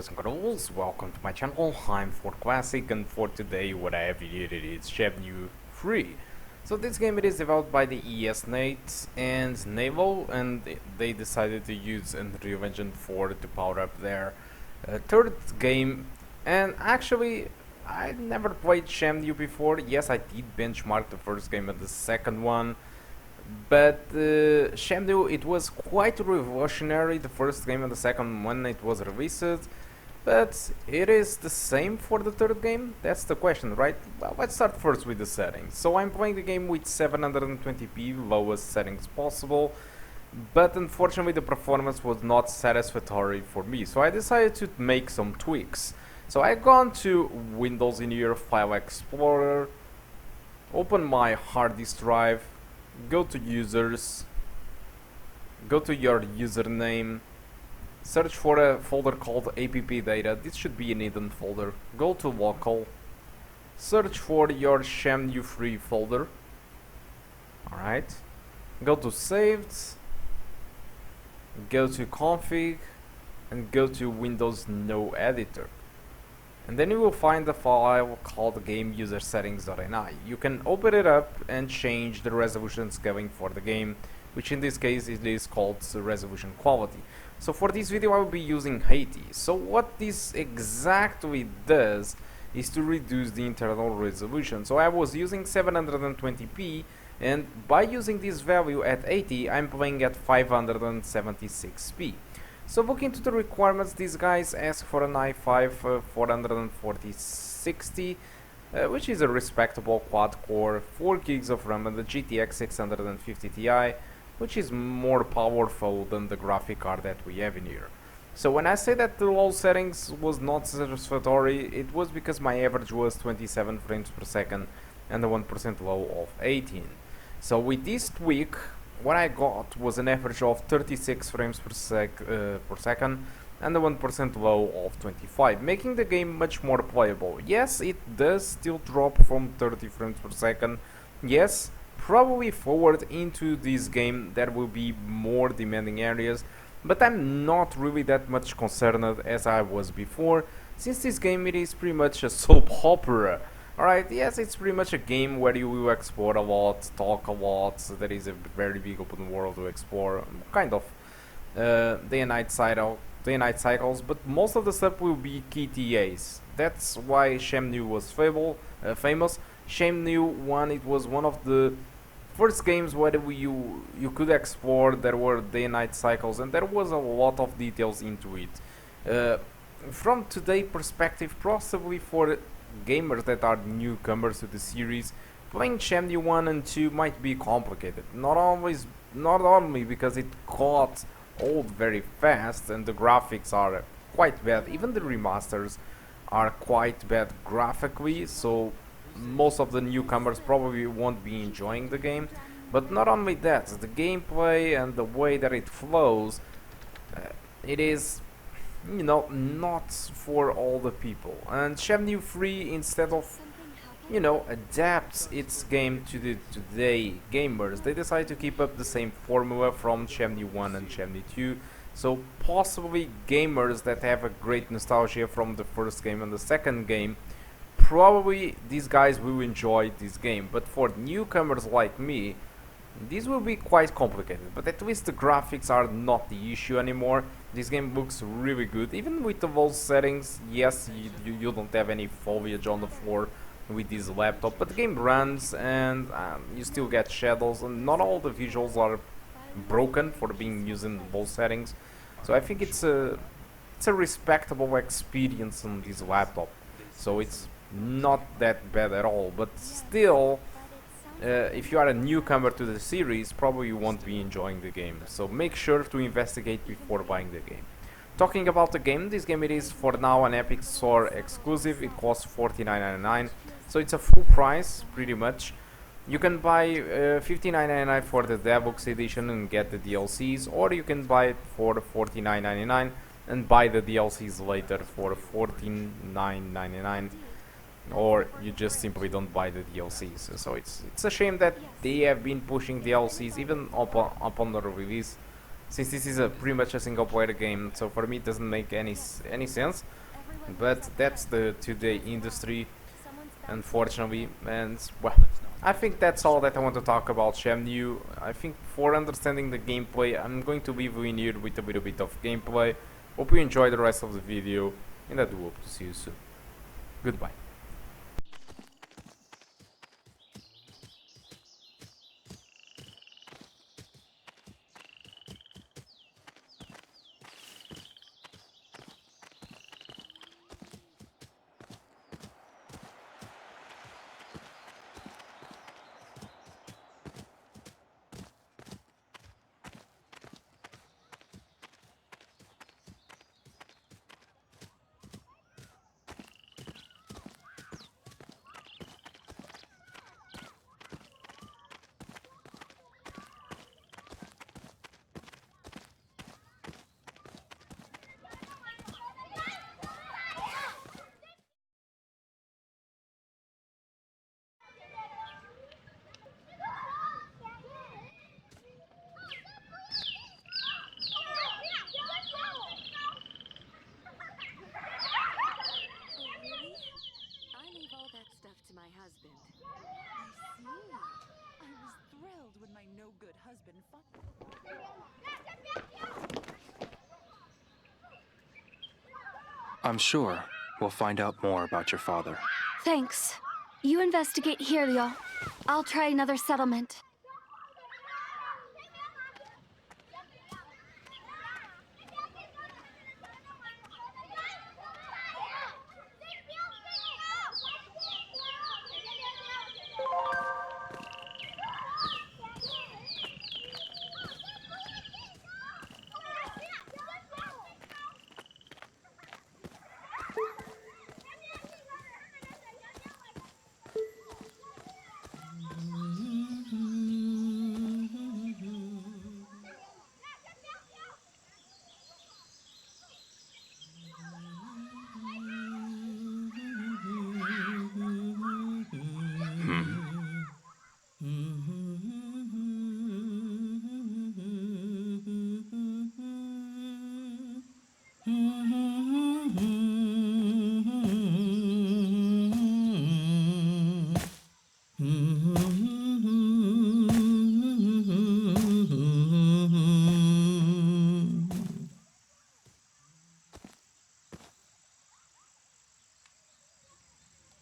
boys and girls, welcome to my channel. I'm Ford Classic, and for today what I have here is Shenmue 3. So this game it is developed by the ESNate and Naval, and they decided to use Unreal Engine 4 to power up their third game. And actually, I never played Shenmue before. Yes, I did benchmark the first game and the second one. But Shenmue, it was quite revolutionary, the first game and the second when it was released. But it is the same for the third game? That's the question, right? Well, let's start first with the settings. So I'm playing the game with 720p, lowest settings possible. But unfortunately the performance was not satisfactory for me. So I decided to make some tweaks. So I gone to Windows in your File Explorer, open my hard disk drive, go to users, go to your username, search for a folder called app data. This should be an hidden folder. Go to local, search for your Shenmue 3 folder. Alright, go to saved, go to config, and go to Windows No Editor. And then you will find a file called GameUserSettings.ini. You can open it up and change the resolution scaling for the game, which in this case it is called resolution quality. So for this video I will be using 80. So what this exactly does is to reduce the internal resolution. So I was using 720p, and by using this value at 80 I'm playing at 576p. So looking to the requirements, these guys ask for an i5 44060, which is a respectable quad-core, 4 gigs of RAM, and the GTX 650 Ti, which is more powerful than the graphic card that we have in here. So when I say that the low settings was not satisfactory, it was because my average was 27 frames per second and the 1% low of 18. So with this tweak, what I got was an average of 36 frames per second and a 1% low of 25, making the game much more playable. Yes, it does still drop from 30 frames per second. Yes, probably forward into this game there will be more demanding areas, but I'm not really that much concerned as I was before, since this game it is pretty much a soap opera. Alright, yes, it's pretty much a game where you will explore a lot, talk a lot, so there is a very big open world to explore, kind of day and night cycles, but most of the stuff will be KTAs. That's why Shenmue was famous. Shenmue 1, it was one of the first games where you could explore, there were day and night cycles, and there was a lot of details into it. From today's perspective, possibly for gamers that are newcomers to the series, playing Shenmue 1 and 2 might be complicated. Not only because it got old very fast and the graphics are quite bad, even the remasters are quite bad graphically, so most of the newcomers probably won't be enjoying the game. But not only that, the gameplay and the way that it flows, it is, you know, not for all the people. And Shenmue 3, instead of, you know, adapts its game to the today gamers, they decide to keep up the same formula from Shenmue 1 and Shenmue 2. So possibly gamers that have a great nostalgia from the first game and the second game, probably these guys will enjoy this game. But for newcomers like me, this will be quite complicated, but at least the graphics are not the issue anymore. This game looks really good, even with the low settings. Yes, you don't have any foliage on the floor with this laptop, but the game runs, and you still get shadows, and not all the visuals are broken for being used in low settings. So I think it's a respectable experience on this laptop. So it's not that bad at all, but still, if you are a newcomer to the series, probably you won't be enjoying the game. So make sure to investigate before buying the game. Talking about the game, this game it is for now an Epic Store exclusive. It costs $49.99, so it's a full price pretty much. You can buy $59.99 for the Deluxe edition and get the DLCs, or you can buy it for $49.99 and buy the DLCs later for $14.99. Or you just simply don't buy the DLCs. So it's a shame that they have been pushing DLCs even upon the release since this is pretty much a single player game, so for me it doesn't make any sense. But that's the today industry, unfortunately. And well, I think that's all that I want to talk about Shenmue. I think for understanding the gameplay, I'm going to leave you in here with a little bit of gameplay. Hope you enjoy the rest of the video, and I do hope to see you soon. Goodbye. My husband. I see. I was thrilled when my no-good husband I'm sure we'll find out more about your father. Thanks. You investigate here, Leo. I'll try another settlement.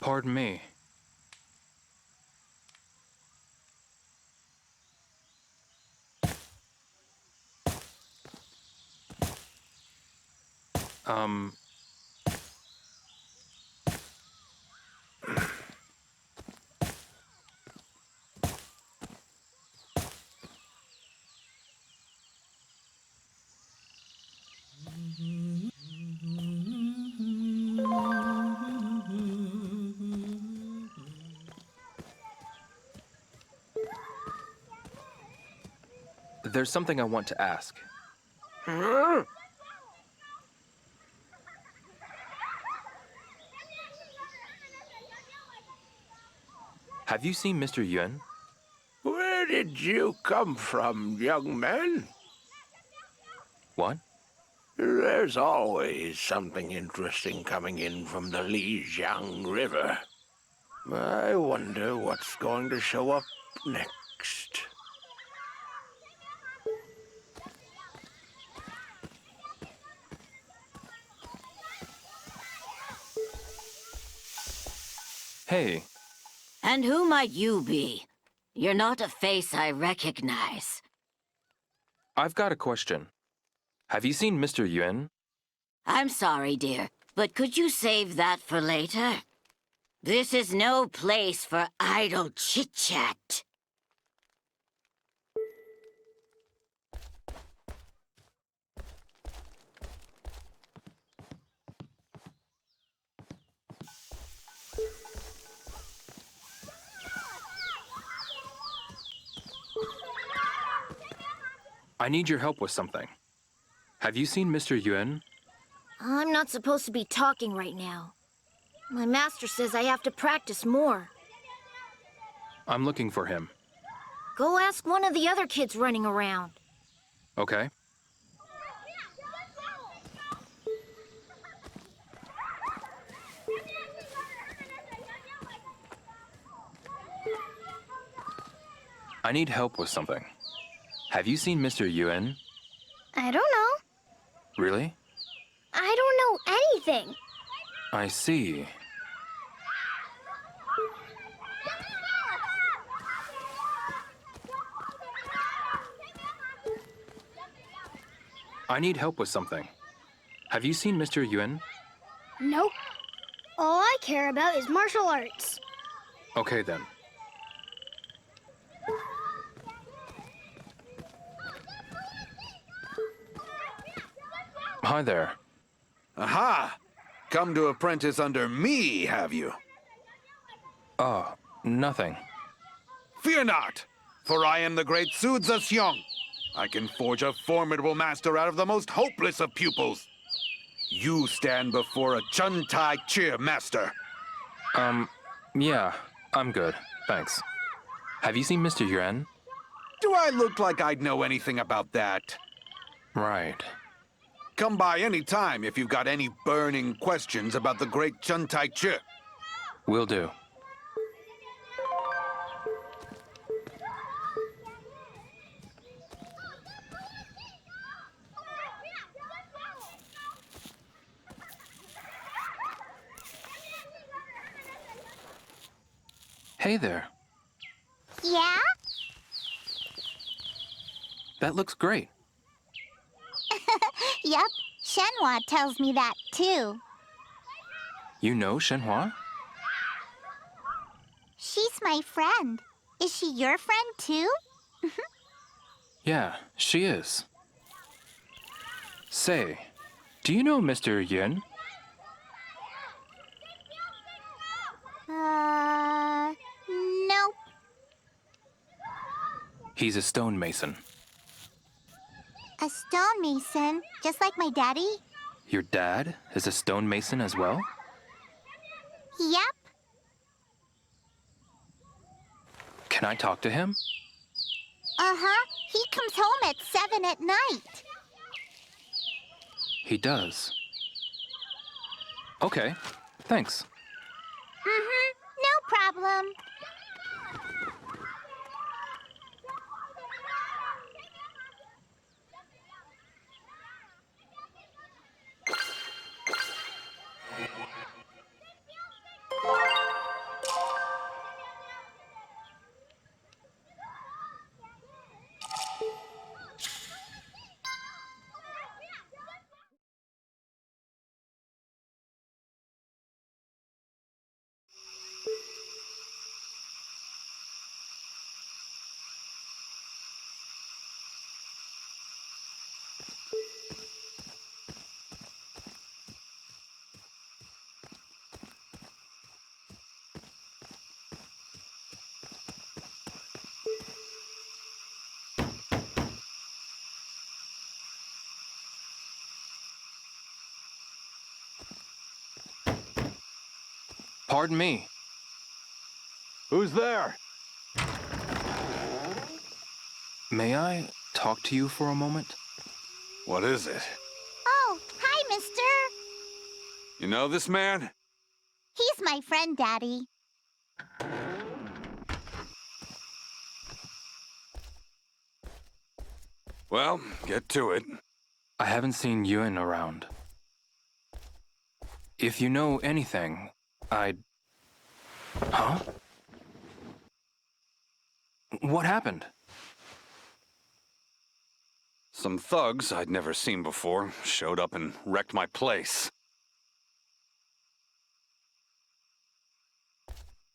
Pardon me. There's something I want to ask. Have you seen Mr. Yuan? Where did you come from, young man? What? There's always something interesting coming in from the Lijiang River. I wonder what's going to show up next. Hey, And who might you be? You're not a face I recognize. I've got a question. Have you seen Mr. Yuan? I'm sorry, dear, but could you save that for later? This is no place for idle chit-chat. I need your help with something. Have you seen Mr. Yuan? I'm not supposed to be talking right now. My master says I have to practice more. I'm looking for him. Go ask one of the other kids running around. Okay. I need help with something. Have you seen Mr. Yuan? I don't know. Really? I don't know anything. I see. I need help with something. Have you seen Mr. Yuan? Nope. All I care about is martial arts. Okay then. Hi there. Aha! Come to apprentice under me, have you? Nothing. Fear not, for I am the great Su Zhexiong. I can forge a formidable master out of the most hopeless of pupils. You stand before a Chun-Tai Cheer master. Yeah, I'm good. Thanks. Have you seen Mr. Yuan? Do I look like I'd know anything about that? Right. Come by any time if you've got any burning questions about the great Chun-Tai Cheer. Will do. Hey there. Yeah? That looks great. Yep. Shenhua tells me that, too. You know Shenhua? She's my friend. Is she your friend, too? Yeah, she is. Say, do you know Mr. Yuan? Nope. He's a stonemason. A stonemason, just like my daddy? Your dad is a stonemason as well? Yep. Can I talk to him? Uh-huh. He comes home at 7 at night. He does. Okay, thanks. No problem. Pardon me. Who's there? May I talk to you for a moment? What is it? Oh, hi, mister. You know this man? He's my friend, Daddy. Well, get to it. I haven't seen Yuan around. If you know anything, I'd... Huh? What happened? Some thugs I'd never seen before showed up and wrecked my place.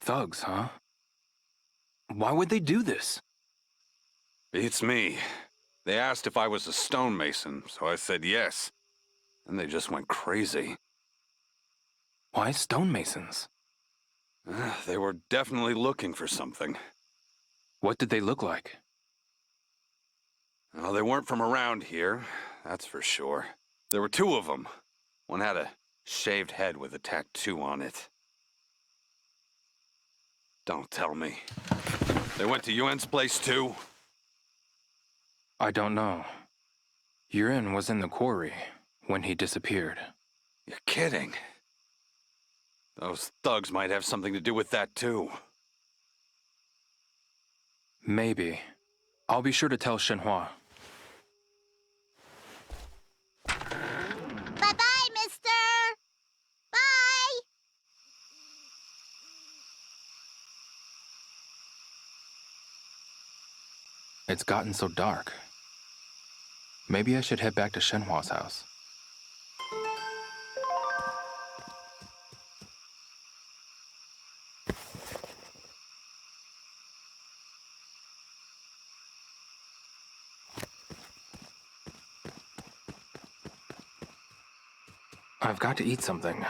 Thugs, huh? Why would they do this? Beats me. They asked if I was a stonemason, so I said yes. And they just went crazy. Why stonemasons? They were definitely looking for something. What did they look like? Well, they weren't from around here, that's for sure. There were two of them. One had a shaved head with a tattoo on it. Don't tell me. They went to Yuan's place too? I don't know. Yuan was in the quarry when he disappeared. You're kidding. Those thugs might have something to do with that too. Maybe. I'll be sure to tell Shenhua. Bye-bye, mister! Bye! It's gotten so dark. Maybe I should head back to Shenhua's house. I've got to eat something.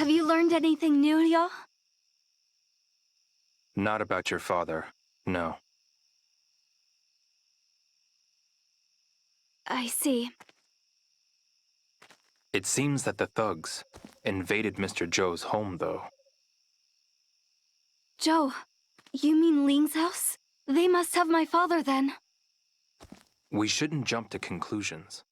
Have you learned anything new, Ryo? Not about your father, no. I see. It seems that the thugs invaded Mr. Zhou's home, though. Joe, you mean Ling's house? They must have my father then. We shouldn't jump to conclusions.